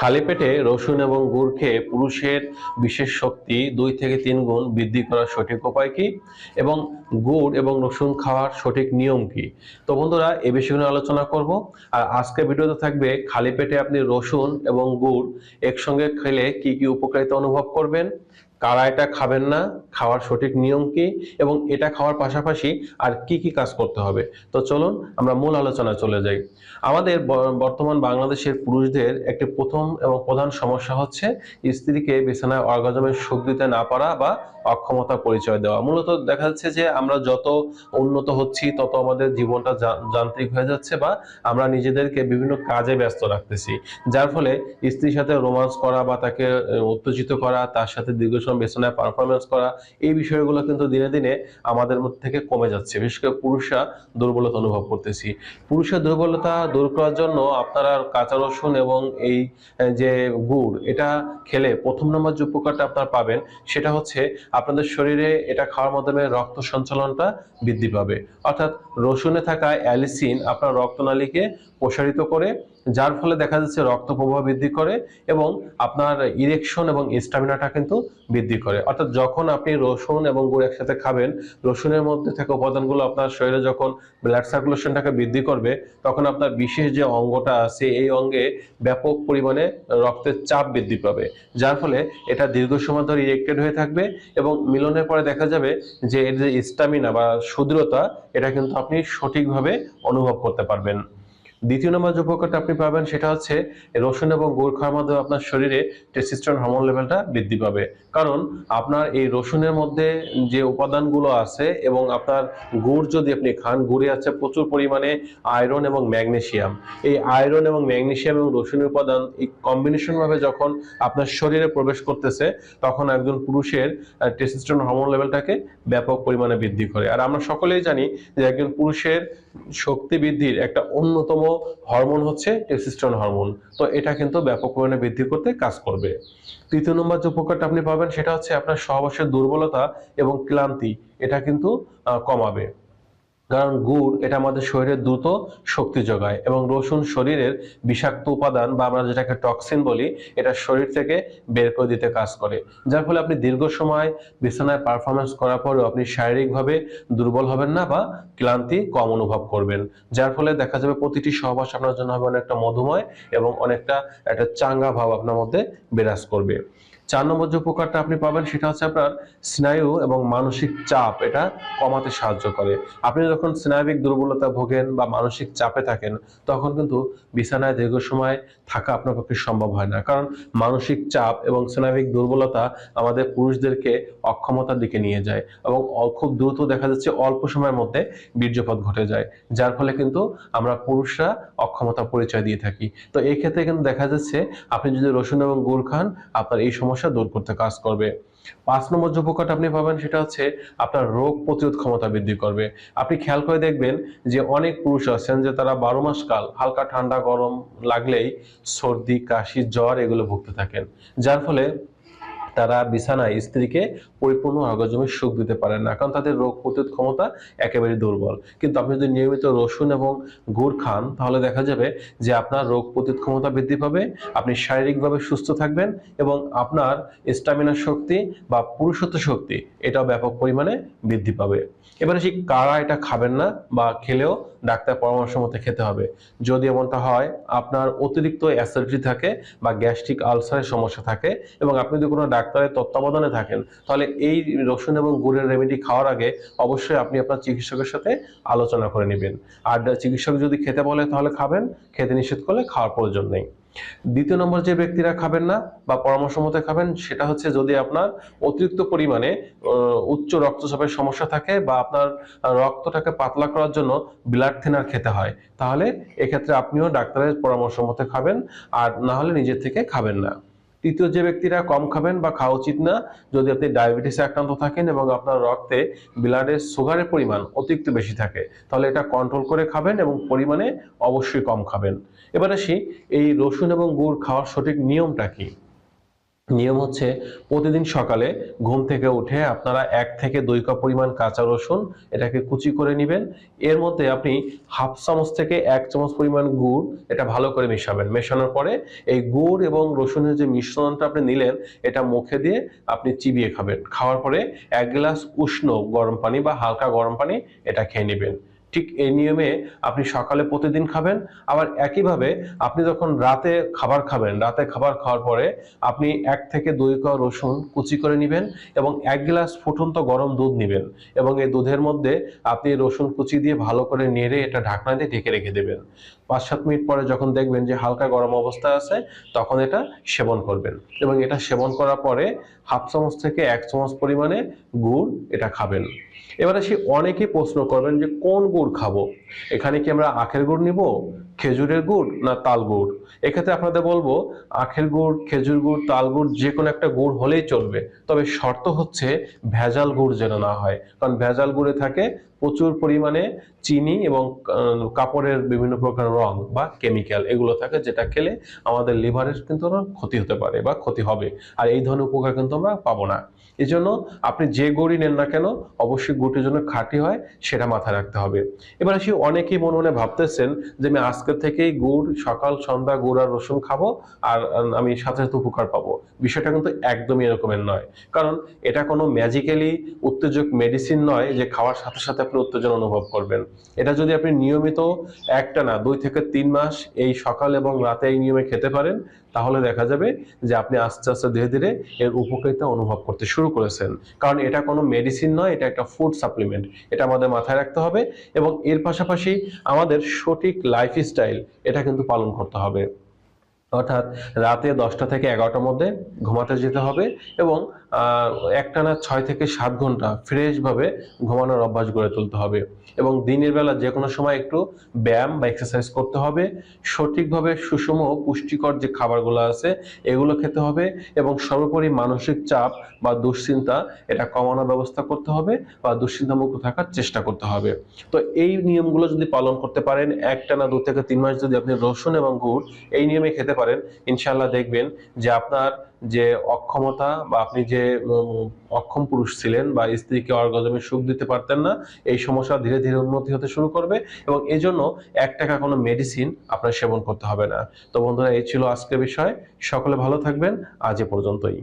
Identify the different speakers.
Speaker 1: খালি পেটে রসুন এবং গুড় খেয়ে পুরুষের বিশেষ শক্তি 2 থেকে 3 গুণ বৃদ্ধি করার সঠিক উপায় কি এবং গুড় এবং রসুন খাওয়ার সঠিক নিয়ম কি? তো বন্ধুরা, এই বিষয়ে নিয়ে আলোচনা করব। আর আজকের ভিডিওতে থাকবে খালি পেটে আপনি রসুন এবং গুড় একসঙ্গে খেলে কি কি উপকারিতা অনুভব করবেন, কারা এটা খাবেন না, খাওয়ার সঠিক নিয়ম কি এবং এটা খাওয়ার পাশাপাশি আর কি কি কাজ করতে হবে। তো চলুন আমরা মূল আলোচনায় চলে যাই। আমাদের বর্তমান বাংলাদেশের পুরুষদের একটি প্রথম এবং প্রধান সমস্যা হচ্ছে স্ত্রীকে বিছানায় অর্গাজমের সুখ দিতে না পারা বা অক্ষমতা পরিচয় দেওয়া। মূলত দেখা যাচ্ছে যে আমরা যত উন্নত হচ্ছি তত আমাদের জীবনটা যান্ত্রিক হয়ে যাচ্ছে বা আমরা নিজেদেরকে বিভিন্ন কাজে ব্যস্ত রাখতেছি, যার ফলে স্ত্রীর সাথে রোমান্স করা বা তাকে উত্তেজিত করা, তার সাথে দীর্ঘ সময় বিছানায় পারফরমেন্স করা, এই বিষয়গুলো কিন্তু দিনে দিনে আমাদের মধ্যে থেকে কমে যাচ্ছে। বিশেষ করে পুরুষরা দুর্বলতা অনুভব করতেছি। পুরুষের দুর্বলতা দূর করার জন্য আপনারা কাঁচা রসুন এবং এই যে গুড়, এটা খেলে প্রথম নম্বর যে উপকারটা আপনারা পাবেন সেটা হচ্ছে আপনাদের শরীরে এটা খাওয়ার মাধ্যমে রক্ত সঞ্চালনটা বৃদ্ধি পাবে। অর্থাৎ রসুনে থাকা অ্যালিসিন আপনার রক্তনালীকে প্রসারিত করে, যার ফলে দেখা যাচ্ছে রক্ত প্রবাহ বৃদ্ধি করে এবং আপনার ইরেকশন এবং স্ট্যামিনাটা কিন্তু বৃদ্ধি করে। অর্থাৎ যখন আপনি রসুন এবং গুড় একসাথে খাবেন, রসুনের মধ্যে থাকা উপাদানগুলো আপনার শরীরে যখন ব্লাড সার্কুলেশনটাকে বৃদ্ধি করবে, তখন আপনার বিশেষ যে অঙ্গটা আছে এই অঙ্গে ব্যাপক পরিমাণে রক্তের চাপ বৃদ্ধি পাবে, যার ফলে এটা দীর্ঘ সময় ধরে ইরেক্টেড হয়ে থাকবে এবং মিলনের পরে দেখা যাবে যে এর যে স্ট্যামিনা বা সুদৃঢ়তা, এটা কিন্তু আপনি সঠিকভাবে অনুভব করতে পারবেন। দ্বিতীয় নম্বর যে উপকারটা আপনি পাবেন সেটা হচ্ছে রসুন এবং গুড় খাওয়ার মাধ্যমে আপনার শরীরে টেস্টোস্টেরন হরমোন লেভেলটা বৃদ্ধি পাবে। কারণ আপনার এই রসুনের মধ্যে যে উপাদানগুলো আছে এবং আপনার গুড় যদি আপনি খান, গুড়ে আছে প্রচুর পরিমাণে আয়রন এবং ম্যাগনেসিয়াম। এই আয়রন এবং ম্যাগনেসিয়াম এবং রসুনের উপাদান এই কম্বিনেশন ভাবে যখন আপনার শরীরে প্রবেশ করতেছে, তখন একজন পুরুষের টেস্টোস্টেরন হরমোন লেভেলটাকে ব্যাপক পরিমাণে বৃদ্ধি করে। আর আমরা সকলেই জানি যে একজন পুরুষের শক্তি বৃদ্ধির একটা অন্যতম হরমোন হচ্ছে টেস্টোস্টেরন হরমোন। তো এটা কিন্তু ব্যাপক পরিমাণে বৃদ্ধি করতে কাজ করবে। তৃতীয় নম্বর যে উপকারটা আপনি পাবেন সেটা হচ্ছে আপনার সহবাসের দুর্বলতা এবং ক্লান্তি, এটা কিন্তু কমাবে। কারণ গুড় এটা আমাদের শরীরে দ্রুত শক্তি যোগায় এবং রসুন শরীরের বিষাক্ত উপাদান বা আমরা যেটাকে টক্সিন বলি, এটা শরীর থেকে বের করে দিতে কাজ করে, যার ফলে আপনি দীর্ঘ সময় বিছানায় পারফরমেন্স করার পরেও আপনি শারীরিকভাবে দুর্বল হবেন না বা ক্লান্তি কম অনুভব করবেন, যার ফলে দেখা যাবে প্রতিটি সহবাস আপনার জন্য হবে অনেকটা মধুময় এবং অনেকটা একটা চাঙ্গা ভাব আপনার মধ্যে বিরাজ করবে। 4 নম্বর যে উপকারটা আপনি পাবেন সেটা হচ্ছে আপনার স্নায়ু এবং মানসিক চাপ এটা কমাতে সাহায্য করে। আপনি যখন স্নায়বিক দুর্বলতা ভোগেন বা মানসিক চাপে থাকেন, তখন কিন্তু বিছানায় দীর্ঘ সময় থাকা আপনার পক্ষে সম্ভব হয় না। কারণ মানসিক চাপ এবং স্নায়বিক দুর্বলতা আমাদের পুরুষদেরকে অক্ষমতার দিকে নিয়ে যায় এবং খুব দ্রুত দেখা যাচ্ছে অল্প সময়ের মধ্যে বীর্যপাত ঘটে যায়, যার ফলে কিন্তু আমরা পুরুষরা অক্ষমতা পরিচয় দিয়ে থাকি। তো এই ক্ষেত্রে কিন্তু দেখা যাচ্ছে আপনি যদি রসুন এবং গুড় খান, আপনার এই সমস্যা দূর করতে কাজ করবে। 5 নম্বর যে উপকারটা আপনি পাবেন সেটা হচ্ছে আপনার রোগ প্রতিরোধ ক্ষমতা বৃদ্ধি করবে। আপনি খেয়াল করে দেখবেন যে অনেক পুরুষ আছেন যে তারা 12 মাস কাল হালকা ঠান্ডা গরম লাগলেই সর্দি, কাশি, জ্বর এগুলো ভুগতে থাকেন, যার ফলে তারা বিছানায় স্ত্রীকে পরিপূর্ণ অর্গাজমের সুখ দিতে পারেন না, কারণ তাদের রোগ প্রতিরোধ ক্ষমতা একেবারে দুর্বল। কিন্তু আপনি যদি নিয়মিত রসুন এবং গুড় খান, তাহলে দেখা যাবে যে আপনার রোগ প্রতিরোধ ক্ষমতা বৃদ্ধি পাবে, আপনি শারীরিকভাবে সুস্থ থাকবেন এবং আপনার স্ট্যামিনা শক্তি বা পুরুষত্ব শক্তি এটাও ব্যাপক পরিমাণে বৃদ্ধি পাবে। এবারে সেই কারা এটা খাবেন না বা খেলেও ডাক্তার পরামর্শ মতো খেতে হবে। যদি এমনটা হয় আপনার অতিরিক্ত অ্যাসিডিটি থাকে বা গ্যাস্ট্রিক আলসারের সমস্যা থাকে এবং আপনি যদি কোনো ডাক্তারের তত্ত্বাবধানে থাকেন, তাহলে এই রসুন এবং গুড়ের রেমেডি খাওয়ার আগে অবশ্যই আপনি আপনার চিকিৎসকের সাথে আলোচনা করে নেবেন। আর চিকিৎসক যদি খেতে বলে তাহলে খাবেন, খেতে নিষেধ করলে খাওয়ার প্রয়োজন নেই। 2 নম্বর যে ব্যক্তিরা খাবেন না বা পরামর্শ মতো খাবেন সেটা হচ্ছে যদি আপনার অতিরিক্ত পরিমাণে উচ্চ রক্তচাপের সমস্যা থাকে বা আপনার রক্তটাকে পাতলা করার জন্য ব্লাড থিনার খেতে হয়, তাহলে এক্ষেত্রে আপনিও ডাক্তারের পরামর্শ মতো খাবেন, আর না হলে নিজের থেকে খাবেন না। তৃতীয় যে ব্যক্তিরা কম খাবেন বা খাওয়া উচিত না, যদি আপনি ডায়াবেটিসে আক্রান্ত থাকেন এবং আপনার রক্তে ব্লাডের সুগারের পরিমাণ অতিরিক্ত বেশি থাকে, তাহলে এটা কন্ট্রোল করে খাবেন এবং পরিমাণে অবশ্যই কম খাবেন। এবার আসি এই রসুন এবং গুড় খাওয়ার সঠিক নিয়মটা কি। নিয়ম হচ্ছে প্রতিদিন সকালে ঘুম থেকে উঠে আপনারা 1 থেকে 2 কাপ পরিমাণ কাঁচা রসুন এটাকে কুচি করে নেবেন। এর মধ্যে আপনি হাফ চামচ থেকে 1 চামচ পরিমাণ গুড় এটা ভালো করে মেশাবেন। মেশানোর পরে এই গুড় এবং রসুনের যে মিশ্রণটা আপনি নিলেন এটা মুখে দিয়ে আপনি চিবিয়ে খাবেন। খাওয়ার পরে 1 গ্লাস উষ্ণ গরম পানি বা হালকা গরম পানি এটা খেয়ে নেবেন। ঠিক এই নিয়মে আপনি সকালে প্রতিদিন খাবেন। আবার একইভাবে আপনি যখন রাতে খাবার খাবেন, রাতে খাবার খাওয়ার পরে আপনি 1 থেকে 2 কোয়া রসুন কুচি করে নেবেন এবং 1 গ্লাস ফুটন্ত গরম দুধ নেবেন এবং এই দুধের মধ্যে আপনি রসুন কুচি দিয়ে ভালো করে নেড়ে এটা ঢাকনা দিয়ে ঢেকে রেখে দেবেন। 5-7 মিনিট পরে যখন দেখবেন যে হালকা গরম অবস্থায় আছে তখন এটা সেবন করবেন এবং এটা সেবন করার পরে হাফ চামচ থেকে 1 চামচ পরিমাণে গুড় এটা খাবেন। এবার আসি, অনেকেই প্রশ্ন করবেন যে কোন গুড় খাবো, এখানে কি আমরা আখের গুড় নিব, খেজুরের গুড় না তাল গুড়? এক্ষেত্রে আপনাদের বলবো আখের গুড়, খেজুর গুড়, তাল গুড় যে কোনো একটা গুড় হলেই চলবে, তবে শর্ত হচ্ছে ভেজাল গুড় যেন না হয়, কারণ ভেজাল গুড়ে থাকে প্রচুর পরিমাণে চিনি এবং কাপড়ের বিভিন্ন প্রকার রং বা কেমিক্যাল এগুলো থাকে, যেটা খেলে আমাদের লিভারের কিন্তু ক্ষতি হতে পারে বা ক্ষতি হবে, আর এই ধরনের উপকার কিন্তু আমরা পাবো না। এই জন্য আপনি যে গুড়ই নেন না কেন অবশ্যই গুড়টির জন্য খাঁটি হয় সেটা মাথায় রাখতে হবে। এবার আসি, অনেকেই মনে মনে ভাবতেছেন যে আমি আজকে থেকেই গুড় সকাল সন্ধ্যা গুড় আর রসুন খাবো আর আমি সাথে সাথে উপকার পাবো। বিষয়টা কিন্তু একদমই এরকমের নয়, কারণ এটা কোনো ম্যাজিক্যালি উত্তেজক মেডিসিন নয় যে খাওয়ার সাথে সাথে আপনি উত্তেজনা অনুভব করবেন। এটা যদি আপনি নিয়মিত একটানা 2 থেকে 3 মাস এই সকাল এবং রাতে এই নিয়মে খেতে পারেন, তাহলে দেখা যাবে যে আপনি আস্তে আস্তে ধীরে ধীরে এর উপকারিতা অনুভব করতে শুরু করেছেন। কারণ এটা কোনো মেডিসিন নয়, এটা একটা ফুড সাপ্লিমেন্ট, এটা আমাদের মাথায় রাখতে হবে। এবং এর পাশাপাশি আমাদের সঠিক লাইফস্টাইল এটা কিন্তু পালন করতে হবে, অর্থাৎ রাতে 10টা থেকে 11টার মধ্যে ঘুমাতে যেতে হবে এবং একটানা 6 থেকে 7 ঘন্টা ফ্রেশভাবে ঘুমানোর অভ্যাস গড়ে তুলতে হবে এবং দিনের বেলা যে কোনো সময় একটু ব্যায়াম বা এক্সারসাইজ করতে হবে। সঠিকভাবে সুষম পুষ্টিকর যে খাবারগুলো আছে এগুলো খেতে হবে এবং সর্বোপরি মানসিক চাপ বা দুশ্চিন্তা এটা কমানোর ব্যবস্থা করতে হবে বা দুশ্চিন্তামুক্ত থাকার চেষ্টা করতে হবে। তো এই নিয়মগুলো যদি পালন করতে পারেন, একটানা 2 থেকে 3 মাস যদি আপনি রসুন এবং গুড় এই নিয়মে খেতে পারেন, ইনশাআল্লাহ দেখবেন যে আপনার যে অক্ষমতা বা আপনি যে অক্ষম পুরুষ ছিলেন বা স্ত্রীকে অর্গাজমে সুখ দিতে পারতেন না, এই সমস্যা ধীরে ধীরে উন্নতি হতে শুরু করবে এবং এই জন্য 1 টাকা কোনো মেডিসিন আপনার সেবন করতে হবে না। তো বন্ধুরা, এই ছিল আজকের বিষয়। সকলে ভালো থাকবেন। আজ এ পর্যন্তই।